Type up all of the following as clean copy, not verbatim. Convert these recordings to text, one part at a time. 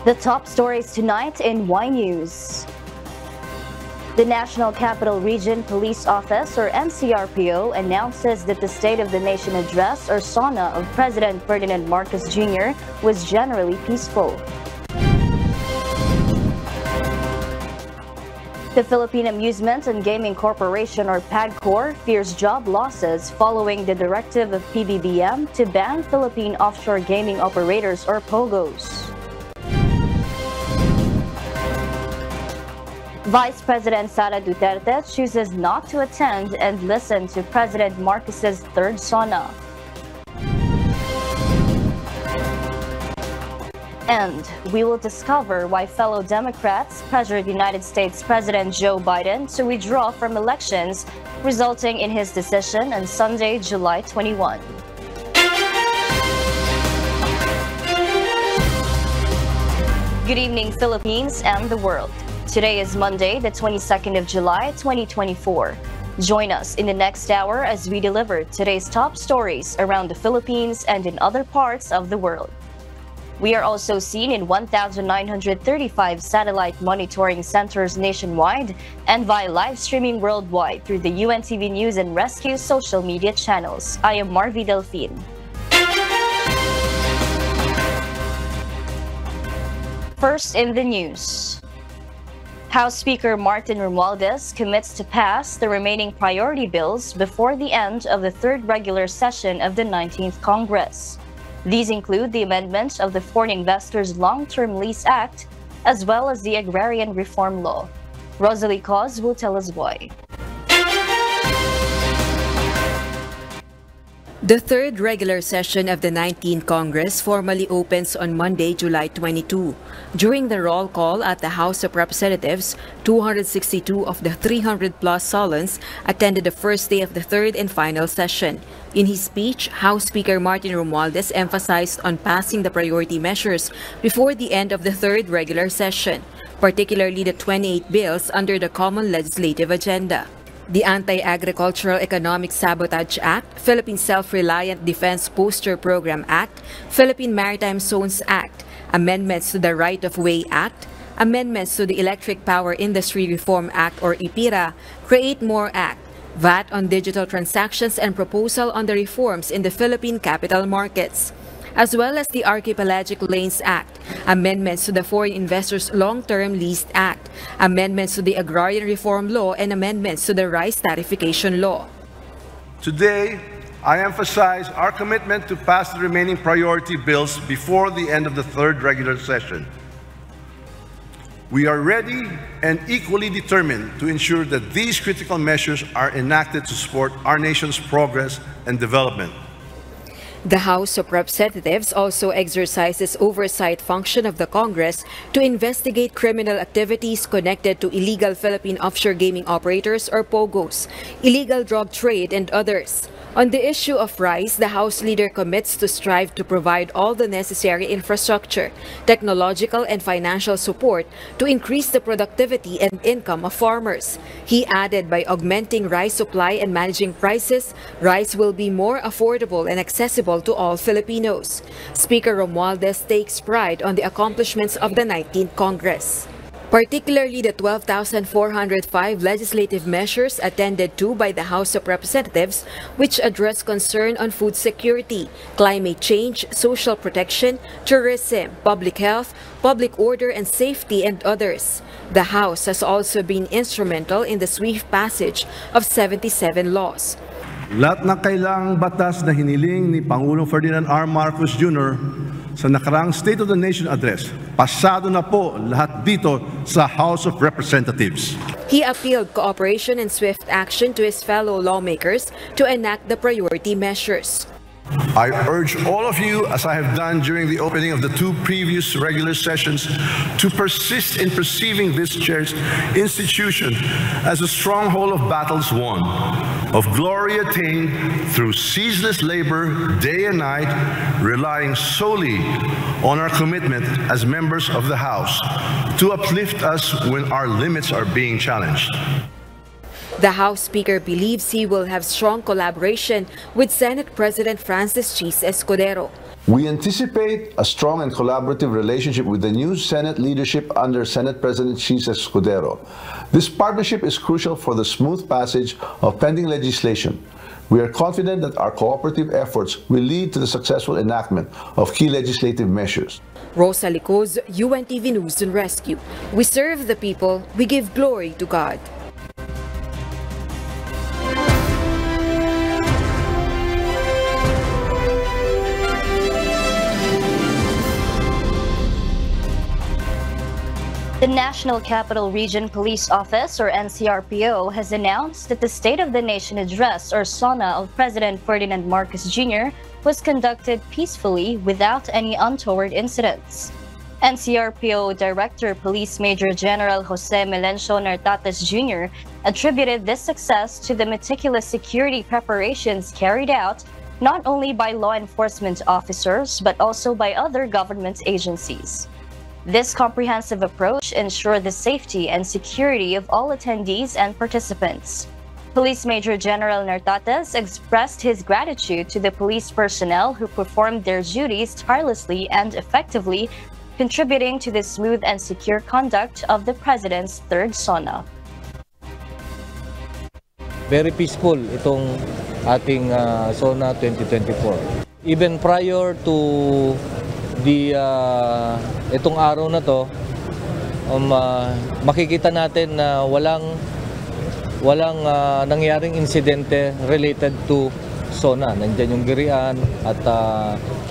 The top stories tonight in Y News. The National Capital Region Police Office, or NCRPO, announces that the State of the Nation Address, or SONA, of President Ferdinand Marcos Jr. was generally peaceful. The Philippine Amusement and Gaming Corporation, or PAGCOR, fears job losses following the directive of PBBM to ban Philippine offshore gaming operators, or POGOs. Vice President Sara Duterte chooses not to attend and listen to President Marcos's third SONA. And we will discover why fellow Democrats pressured United States President Joe Biden to withdraw from elections, resulting in his decision on Sunday, July 21. Good evening, Philippines and the world. Today is Monday, the 22nd of July, 2024. Join us in the next hour as we deliver today's top stories around the Philippines and in other parts of the world. We are also seen in 1,935 satellite monitoring centers nationwide and via live streaming worldwide through the UNTV News and Rescue social media channels. I am Marvy Delphine. First in the news. House Speaker Martin Romualdez commits to pass the remaining priority bills before the end of the third regular session of the 19th Congress. These include the amendment of the Foreign Investors Long-Term Lease Act, as well as the Agrarian Reform Law. Rosalie Cos will tell us why. The third regular session of the 19th Congress formally opens on Monday, July 22. During the roll call at the House of Representatives, 262 of the 300-plus Solons attended the first day of the third and final session. In his speech, House Speaker Martin Romualdez emphasized on passing the priority measures before the end of the third regular session, particularly the 28 bills under the Common Legislative Agenda. The Anti-Agricultural Economic Sabotage Act, Philippine Self-Reliant Defense Booster Program Act, Philippine Maritime Zones Act, amendments to the Right-of-Way Act, amendments to the Electric Power Industry Reform Act or IPIRA, Create More Act, VAT on digital transactions and proposal on the reforms in the Philippine capital markets, as well as the Archipelagic Lanes Act, amendments to the Foreign Investors Long-Term Lease Act, amendments to the Agrarian Reform Law, and amendments to the Rice Tarification Law. Today, I emphasize our commitment to pass the remaining priority bills before the end of the third regular session. We are ready and equally determined to ensure that these critical measures are enacted to support our nation's progress and development. The House of Representatives also exercises oversight function of the Congress to investigate criminal activities connected to illegal Philippine offshore gaming operators or POGOs, illegal drug trade, and others. On the issue of rice, the House leader commits to strive to provide all the necessary infrastructure, technological and financial support to increase the productivity and income of farmers. He added by augmenting rice supply and managing prices, rice will be more affordable and accessible to all Filipinos. Speaker Romualdez takes pride on the accomplishments of the 19th Congress, particularly the 12,405 legislative measures attended to by the House of Representatives, which address concern on food security, climate change, social protection, tourism, public health, public order and safety, and others. The House has also been instrumental in the swift passage of 77 laws. Lahat ng kailangang batas na hiniling ni Pangulong Ferdinand R. Marcos Jr. sa nakaraang State of the Nation Address, pasado na po lahat dito sa House of Representatives. He appealed cooperation and swift action to his fellow lawmakers to enact the priority measures. I urge all of you, as I have done during the opening of the two previous regular sessions, to persist in perceiving this cherished institution as a stronghold of battles won, of glory attained through ceaseless labor day and night, relying solely on our commitment as members of the House to uplift us when our limits are being challenged. The House Speaker believes he will have strong collaboration with Senate President Francis Chis Escudero. We anticipate a strong and collaborative relationship with the new Senate leadership under Senate President Chis Escudero. This partnership is crucial for the smooth passage of pending legislation. We are confident that our cooperative efforts will lead to the successful enactment of key legislative measures. Rosa Licoz, UNTV News and Rescue. We serve the people, we give glory to God. The National Capital Region Police Office, or NCRPO, has announced that the State of the Nation Address, or SONA, of President Ferdinand Marcos Jr. was conducted peacefully without any untoward incidents. NCRPO Director Police Major General Jose Melencio Nartates Jr. attributed this success to the meticulous security preparations carried out not only by law enforcement officers but also by other government agencies. This comprehensive approach ensured the safety and security of all attendees and participants. Police Major General Nartates expressed his gratitude to the police personnel who performed their duties tirelessly and effectively, contributing to the smooth and secure conduct of the President's third SONA. Very peaceful itong ating SONA 2024. Even prior to itong araw na to, makikita natin na walang nangyaring insidente related to SONA. Nandiyan yung girian at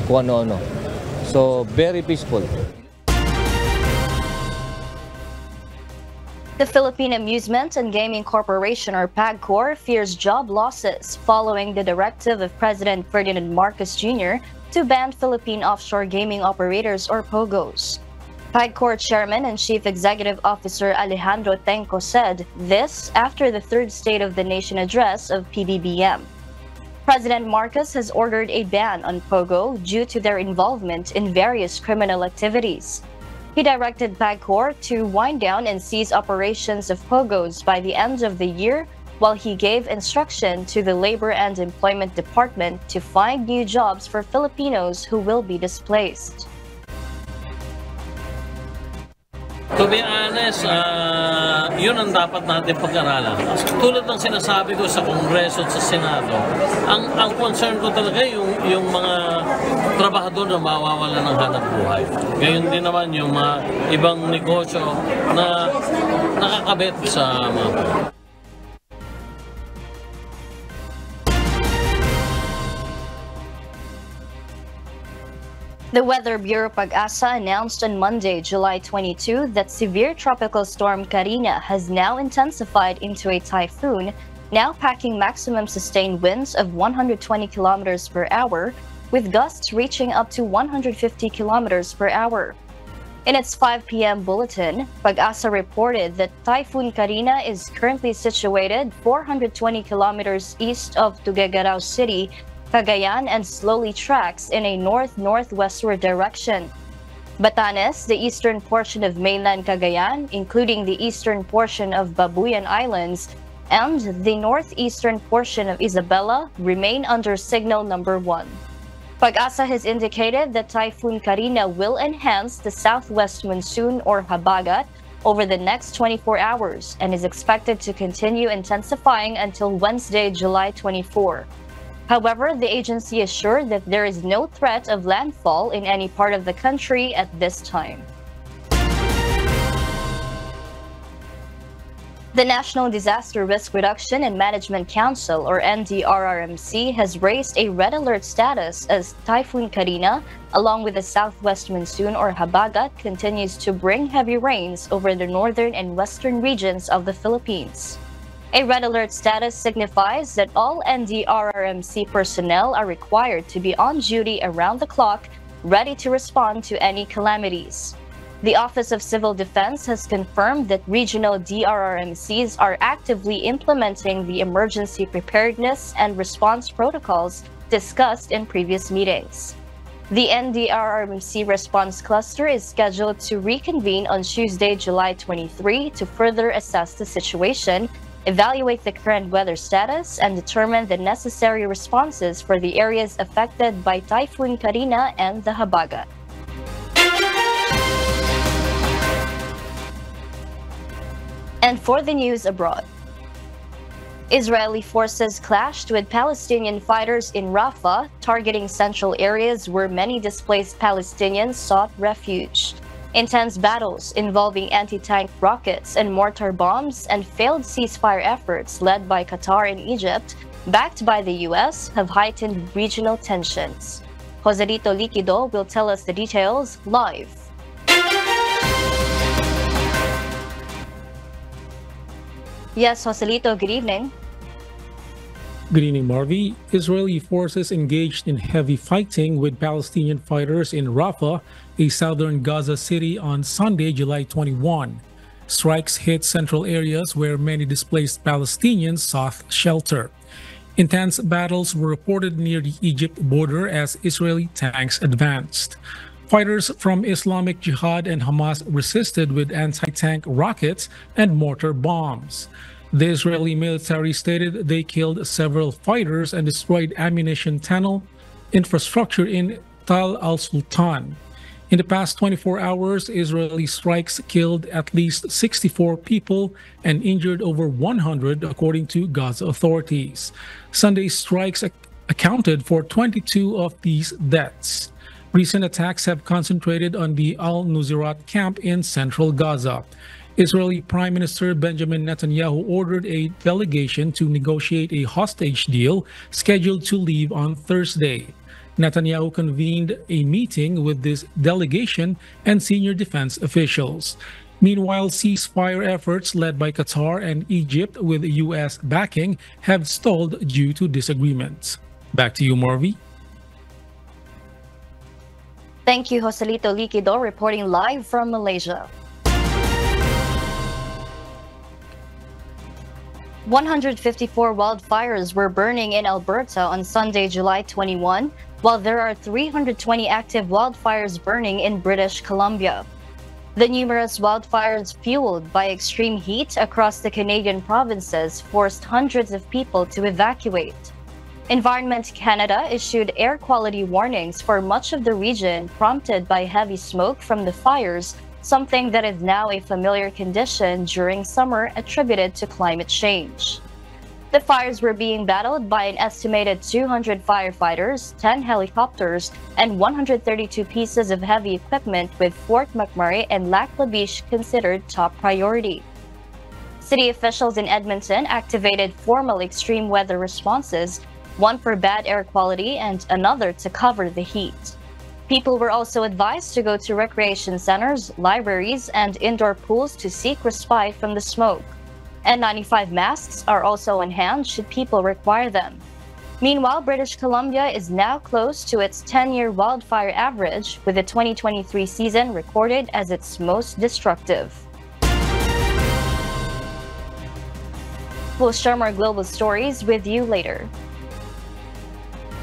kung ano-ano. So, very peaceful. The Philippine Amusement and Gaming Corporation, or PAGCOR, fears job losses following the directive of President Ferdinand Marcos Jr. to ban Philippine offshore gaming operators, or POGOs. PAGCOR Chairman and Chief Executive Officer Alejandro Tenco said this after the third State of the Nation address of PBBM. President Marcos has ordered a ban on POGO due to their involvement in various criminal activities. He directed PAGCOR to wind down and cease operations of POGOs by the end of the year, while he gave instruction to the Labor and Employment Department to find new jobs for Filipinos who will be displaced. To be honest, yun ang dapat natin pag-aralan. Tulad ng sinasabi ko sa Kongreso at sa Senado, ang concern ko talaga yung mga trabahador na mawawala ng hanap buhay. Gayon din naman yung mga ibang negosyo na nakakabit sa mga. The Weather Bureau PAGCOR announced on Monday, July 22, that severe tropical storm Karina has now intensified into a typhoon, now packing maximum sustained winds of 120 kilometers per hour, with gusts reaching up to 150 kilometers per hour. In its 5 p.m. bulletin, PAGCOR reported that Typhoon Karina is currently situated 420 kilometers east of Tuguegarao City, Cagayan, and slowly tracks in a north-northwestward direction. Batanes, the eastern portion of mainland Cagayan, including the eastern portion of Babuyan Islands, and the northeastern portion of Isabela remain under signal number 1. PAGCOR has indicated that Typhoon Karina will enhance the southwest monsoon, or habagat, over the next 24 hours and is expected to continue intensifying until Wednesday, July 24. However, the agency assured that there is no threat of landfall in any part of the country at this time. The National Disaster Risk Reduction and Management Council, or NDRRMC, has raised a red alert status as Typhoon Karina, along with the southwest monsoon, or habagat, continues to bring heavy rains over the northern and western regions of the Philippines. A red alert status signifies that all NDRRMC personnel are required to be on duty around the clock, ready to respond to any calamities. The Office of Civil Defense has confirmed that regional DRRMCs are actively implementing the emergency preparedness and response protocols discussed in previous meetings. The NDRRMC Response Cluster is scheduled to reconvene on Tuesday, July 23, to further assess the situation, evaluate the current weather status, and determine the necessary responses for the areas affected by Typhoon Karina and the Habagat. And for the news abroad, Israeli forces clashed with Palestinian fighters in Rafah, targeting central areas where many displaced Palestinians sought refuge. Intense battles involving anti-tank rockets and mortar bombs and failed ceasefire efforts led by Qatar and Egypt, backed by the US, have heightened regional tensions. Joselito Liquido will tell us the details live. Yes, Joselito, good evening. Good evening, Marvi. Israeli forces engaged in heavy fighting with Palestinian fighters in Rafah, a southern Gaza city, on Sunday, July 21. Strikes hit central areas where many displaced Palestinians sought shelter. Intense battles were reported near the Egypt border as Israeli tanks advanced. Fighters from Islamic Jihad and Hamas resisted with anti-tank rockets and mortar bombs. The Israeli military stated they killed several fighters and destroyed ammunition tunnel infrastructure in Tal al-Sultan. In the past 24 hours, Israeli strikes killed at least 64 people and injured over 100, according to Gaza authorities. Sunday's strikes accounted for 22 of these deaths. Recent attacks have concentrated on the Al-Nuseirat camp in central Gaza. Israeli Prime Minister Benjamin Netanyahu ordered a delegation to negotiate a hostage deal scheduled to leave on Thursday. Netanyahu convened a meeting with this delegation and senior defense officials. Meanwhile, ceasefire efforts led by Qatar and Egypt with U.S. backing have stalled due to disagreements. Back to you, Marvi. Thank you, Joselito Liquido, reporting live from Malaysia. 154 wildfires were burning in Alberta on Sunday, July 21, while there are 320 active wildfires burning in British Columbia. The numerous wildfires fueled by extreme heat across the Canadian provinces forced hundreds of people to evacuate. Environment Canada issued air quality warnings for much of the region, prompted by heavy smoke from the fires, something that is now a familiar condition during summer attributed to climate change. The fires were being battled by an estimated 200 firefighters, 10 helicopters, and 132 pieces of heavy equipment, with Fort McMurray and Lac La Biche considered top priority. City officials in Edmonton activated formal extreme weather responses, one for bad air quality and another to cover the heat. People were also advised to go to recreation centers, libraries, and indoor pools to seek respite from the smoke. N95 masks are also on hand should people require them. Meanwhile, British Columbia is now close to its 10-year wildfire average, with the 2023 season recorded as its most destructive. We'll share more global stories with you later.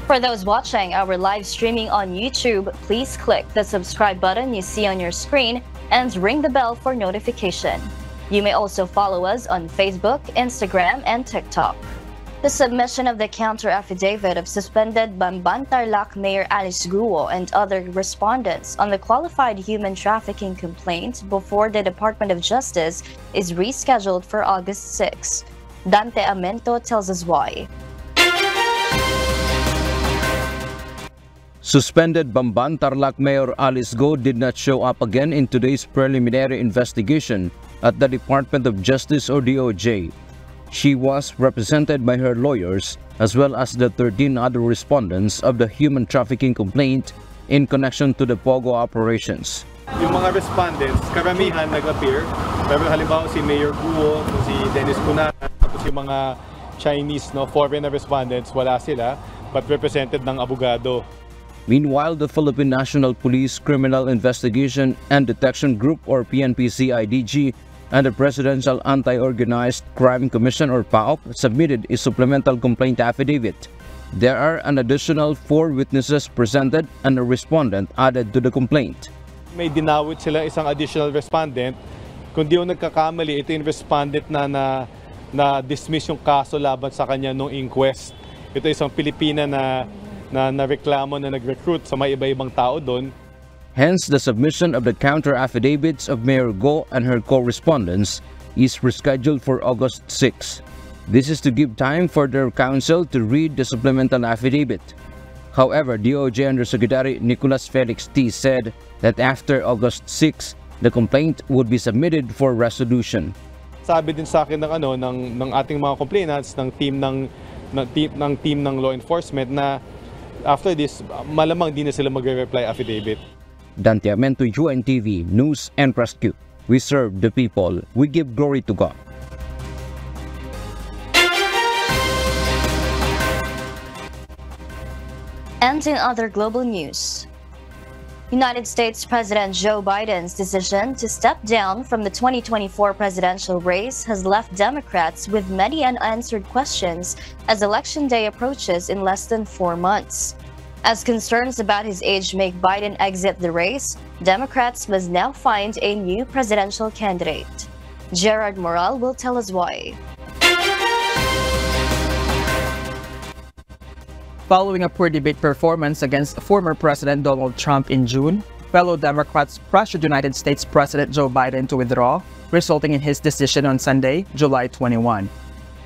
For those watching our live streaming on YouTube, please click the subscribe button you see on your screen and ring the bell for notification. You may also follow us on Facebook, Instagram, and TikTok. The submission of the counter-affidavit of suspended Bamban-Tarlac Mayor Alice Guo and other respondents on the qualified human trafficking complaint before the Department of Justice is rescheduled for August 6. Dante Amento tells us why. Suspended Bamban-Tarlac Mayor Alice Guo did not show up again in today's preliminary investigation at the Department of Justice or DOJ. She was represented by her lawyers as well as the 13 other respondents of the human trafficking complaint in connection to the POGO operations. Yung mga respondents, karamihan nag-appear. Pero halimbawa si Mayor Guo, si Dennis Cunat, tapos yung mga Chinese, foreign respondents, wala sila, but represented ng abogado. Meanwhile, the Philippine National Police Criminal Investigation and Detection Group or PNP-CIDG and the Presidential Anti-Organized Crime Commission or PAOC submitted a supplemental complaint affidavit. There are an additional 4 witnesses presented and a respondent added to the complaint. May dinawit sila isang additional respondent. Kung di yung nagkakamali, ito yung respondent na na dismiss yung kaso laban sa kanya nung inquest. Ito isang Pilipina na reklamo na nag-recruit sa may iba-ibang tao doon. Hence, the submission of the counter affidavits of Mayor Go and her co-respondents is rescheduled for August 6. This is to give time for their counsel to read the supplemental affidavit. However, DOJ Undersecretary Nicolas Felix T. said that after August 6, the complaint would be submitted for resolution. Sabi din sa akin ng ating mga complainants ng team ng law enforcement na after this malamang di na sila magre-reply affidavit. Dante Amento, UNTV News and Rescue. We serve the people. We give glory to God. And in other global news, United States President Joe Biden's decision to step down from the 2024 presidential race has left Democrats with many unanswered questions as Election Day approaches in less than 4 months. As concerns about his age make Biden exit the race, Democrats must now find a new presidential candidate. Gerard Morale will tell us why. Following a poor debate performance against former President Donald Trump in June, fellow Democrats pressured United States President Joe Biden to withdraw, resulting in his decision on Sunday, July 21.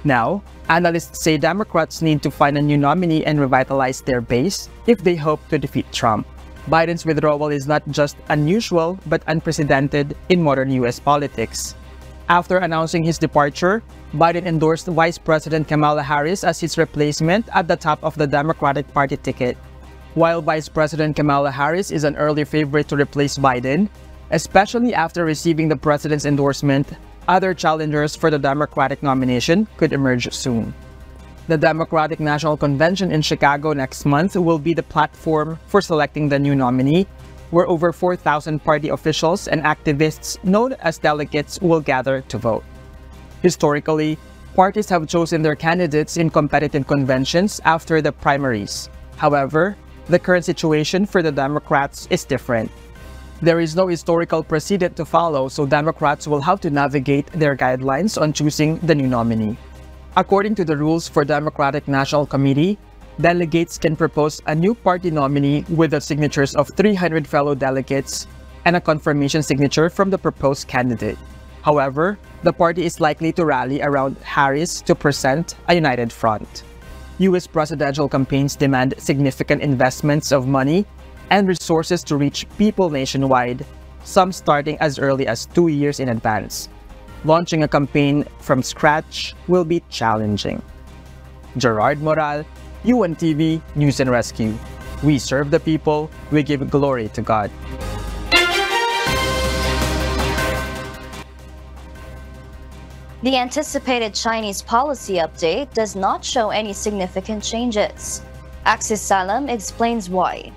Now, analysts say Democrats need to find a new nominee and revitalize their base if they hope to defeat Trump. Biden's withdrawal is not just unusual but unprecedented in modern U.S. politics. After announcing his departure, Biden endorsed Vice President Kamala Harris as his replacement at the top of the Democratic Party ticket. While Vice President Kamala Harris is an early favorite to replace Biden, especially after receiving the president's endorsement, other challengers for the Democratic nomination could emerge soon. The Democratic National Convention in Chicago next month will be the platform for selecting the new nominee, where over 4,000 party officials and activists known as delegates will gather to vote. Historically, parties have chosen their candidates in competitive conventions after the primaries. However, the current situation for the Democrats is different. There is no historical precedent to follow, so Democrats will have to navigate their guidelines on choosing the new nominee. According to the rules for Democratic National Committee, delegates can propose a new party nominee with the signatures of 300 fellow delegates and a confirmation signature from the proposed candidate. However, the party is likely to rally around Harris to present a united front. U.S. presidential campaigns demand significant investments of money and resources to reach people nationwide, some starting as early as 2 years in advance. Launching a campaign from scratch will be challenging. Gerard Moral, UNTV News and Rescue. We serve the people, we give glory to God. The anticipated Chinese policy update does not show any significant changes. Axis Salam explains why.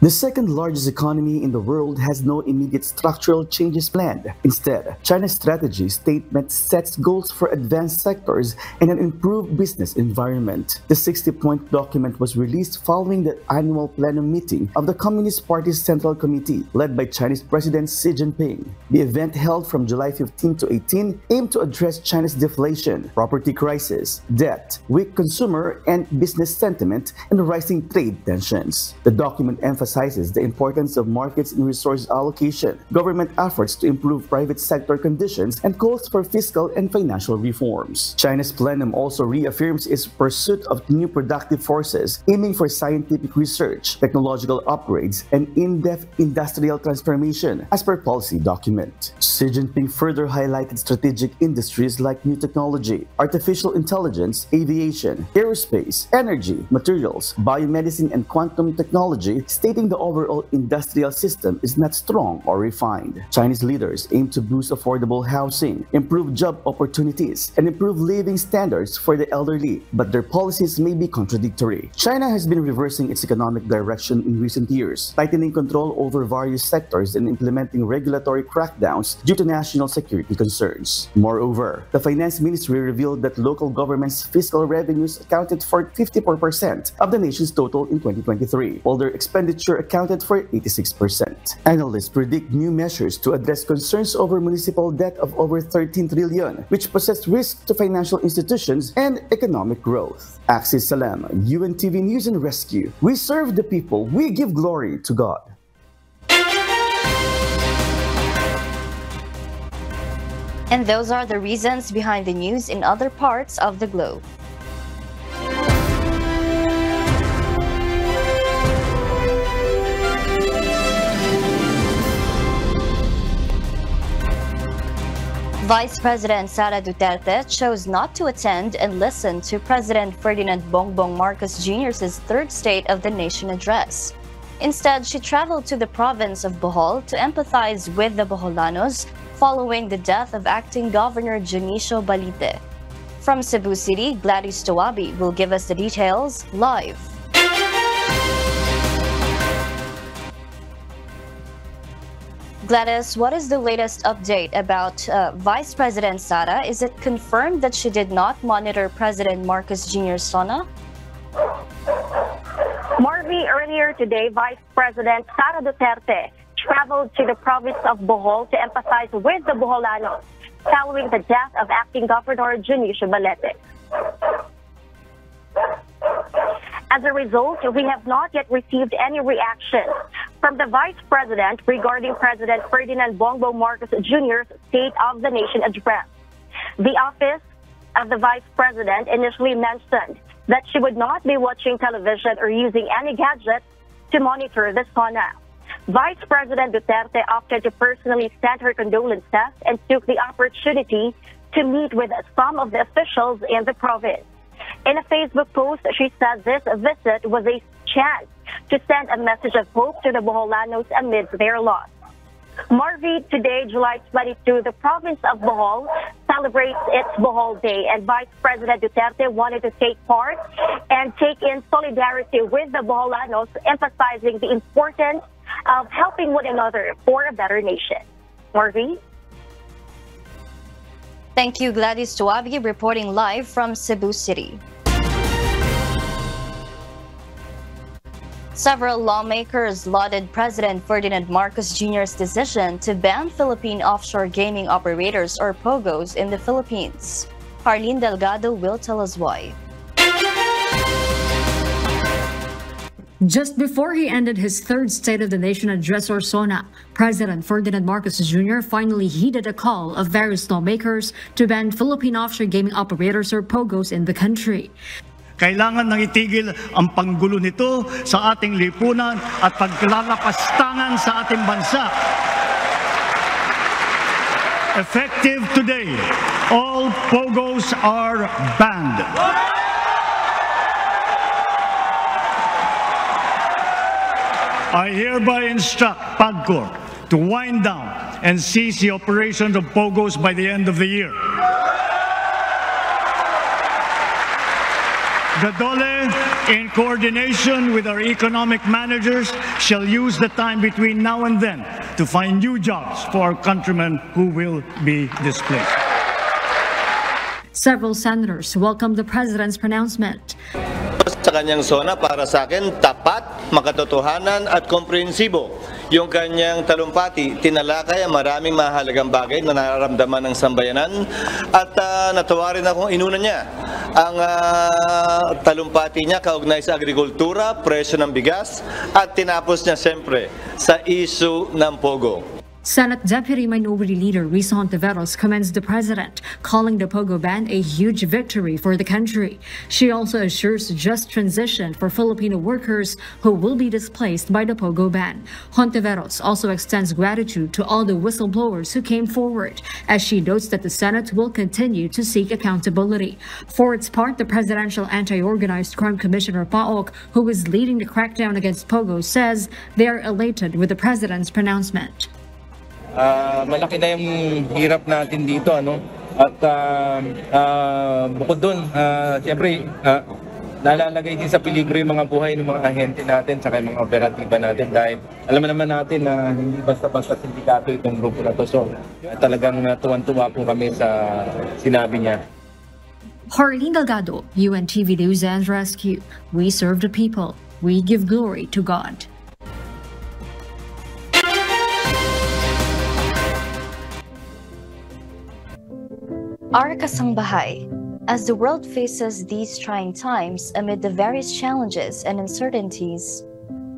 The second largest economy in the world has no immediate structural changes planned. Instead, China's strategy statement sets goals for advanced sectors and an improved business environment. The 60-point document was released following the annual plenum meeting of the Communist Party's Central Committee, led by Chinese President Xi Jinping. The event, held from July 15 to 18, aimed to address China's deflation, property crisis, debt, weak consumer and business sentiment, and rising trade tensions. The document emphasizes the importance of markets and resource allocation, government efforts to improve private sector conditions, and calls for fiscal and financial reforms. China's plenum also reaffirms its pursuit of new productive forces, aiming for scientific research, technological upgrades, and in-depth industrial transformation, as per policy document. Xi Jinping further highlighted strategic industries like new technology, artificial intelligence, aviation, aerospace, energy, materials, biomedicine, and quantum technology, stating the overall industrial system is not strong or refined. Chinese leaders aim to boost affordable housing, improve job opportunities, and improve living standards for the elderly, but their policies may be contradictory. China has been reversing its economic direction in recent years, tightening control over various sectors and implementing regulatory crackdowns due to national security concerns. Moreover, the Finance Ministry revealed that local governments' fiscal revenues accounted for 54% of the nation's total in 2023, while their expenditure sector accounted for 86%. Analysts predict new measures to address concerns over municipal debt of over 13 trillion, which poses risk to financial institutions and economic growth. Axis Salam, UNTV News and Rescue. We serve the people. We give glory to God. And those are the reasons behind the news in other parts of the globe. Vice President Sara Duterte chose not to attend and listen to President Ferdinand Bongbong Marcos Jr.'s third State of the Nation address. Instead, she traveled to the province of Bohol to empathize with the Boholanos following the death of acting Governor Junicio Balite. From Cebu City, Gladys Tawabi will give us the details live. Gladys, what is the latest update about Vice President Sara? Is it confirmed that she did not monitor President Marcos Jr.'s SONA? Marvy, earlier today, Vice President Sara Duterte traveled to the province of Bohol to empathize with the Boholanos following the death of acting Governor Junicio Balete. As a result, we have not yet received any reaction from the Vice President regarding President Ferdinand Bongbong Marcos Jr.'s State of the Nation address. The office of the Vice President initially mentioned that she would not be watching television or using any gadgets to monitor the SONA. Vice President Duterte opted to personally send her condolences and took the opportunity to meet with some of the officials in the province. In a Facebook post, she said this visit was a chance to send a message of hope to the Boholanos amid their loss. Marvy, today, July 22, the province of Bohol celebrates its Bohol Day, and Vice President Duterte wanted to take part and take in solidarity with the Boholanos, emphasizing the importance of helping one another for a better nation. Marvy? Thank you, Gladys Tawabi, reporting live from Cebu City. Several lawmakers lauded President Ferdinand Marcos Jr.'s decision to ban Philippine offshore gaming operators, or POGOs, in the Philippines. Harleen Delgado will tell us why. Just before he ended his third State of the Nation address, or SONA, President Ferdinand Marcos Jr. finally heeded a call of various lawmakers to ban Philippine offshore gaming operators, or POGOs, in the country. Kailangan nang itigil ang panggulo nito sa ating lipunan at paglalakastangan sa ating bansa. Effective today, all POGOs are banned. I hereby instruct PAGCOR to wind down and cease the operations of POGOs by the end of the year. The DOLE, in coordination with our economic managers, shall use the time between now and then to find new jobs for our countrymen who will be displaced. Several senators welcomed the president's pronouncement. Sa kanyang SONA, para sa akin, tapat, makatotohanan at komprehensibo. Yung kanyang talumpati, tinalakay ang maraming mahalagang bagay na nararamdaman ng sambayanan at natuwa rin akong inuna niya. Ang talumpati niya kaugnay sa agrikultura, presyo ng bigas at tinapos niya siyempre sa issue ng POGO. Senate Deputy Minority Leader Risa Hontiveros commends the president, calling the POGO ban a huge victory for the country. She also assures a just transition for Filipino workers who will be displaced by the POGO ban. Hontiveros also extends gratitude to all the whistleblowers who came forward, as she notes that the Senate will continue to seek accountability. For its part, the Presidential Anti-Organized Crime Commissioner PAOK, who is leading the crackdown against POGO, says they are elated with the president's pronouncement. Malaki na yung hirap natin dito, ano? At bukod doon, siyempre, nalalagay din sa peligro yung mga buhay ng mga ahente natin saka yung mga operatiba natin dahil alam naman natin na hindi basta-basta sindikato itong grupo na to. So, talagang tuwan-tuwa po kami sa sinabi niya. Harleen Delgado, UNTV News and Rescue. We serve the people. We give glory to God. Our kasangbahay, as the world faces these trying times amid the various challenges and uncertainties,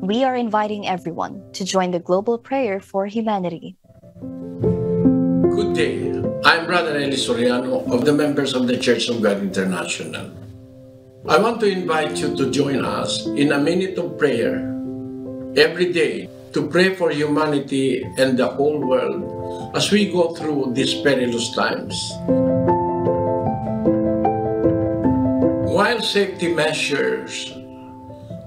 we are inviting everyone to join the global prayer for humanity. Good day. I'm Brother Eli Soriano of the members of the Church of God International. I want to invite you to join us in a minute of prayer every day to pray for humanity and the whole world as we go through these perilous times. While safety measures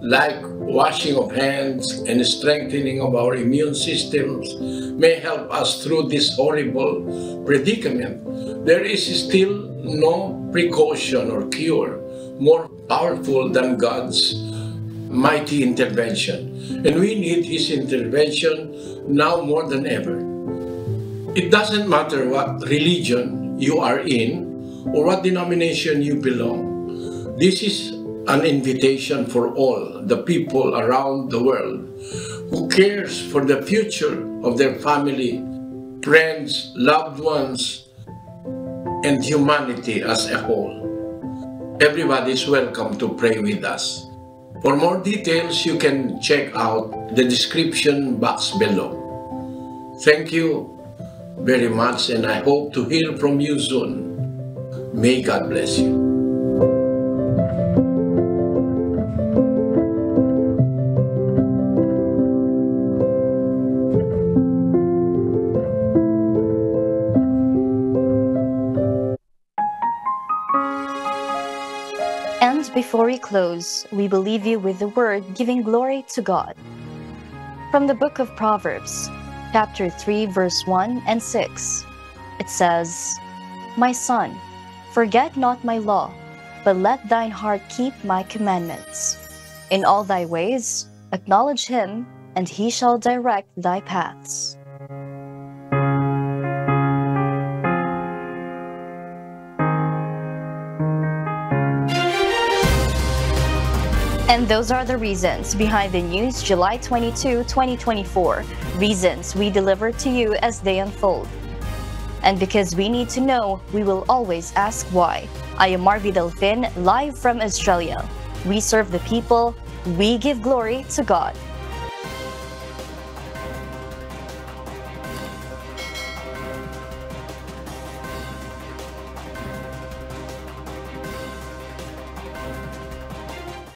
like washing of hands and strengthening of our immune systems may help us through this horrible predicament, there is still no precaution or cure more powerful than God's mighty intervention. And we need His intervention now more than ever. It doesn't matter what religion you are in or what denomination you belong. This is an invitation for all the people around the world who cares for the future of their family, friends, loved ones, and humanity as a whole. Everybody is welcome to pray with us. For more details, you can check out the description box below. Thank you very much, and I hope to hear from you soon. May God bless you. And before we close, we will leave you with the word giving glory to God. From the book of Proverbs, chapter 3, verse 1 and 6, it says, "My son, forget not my law, but let thine heart keep my commandments. In all thy ways acknowledge him, and he shall direct thy paths." And those are the reasons behind the news July 22, 2024. Reasons we deliver to you as they unfold. And because we need to know, we will always ask why. I am Marvi Delfin, live from Australia. We serve the people. We give glory to God.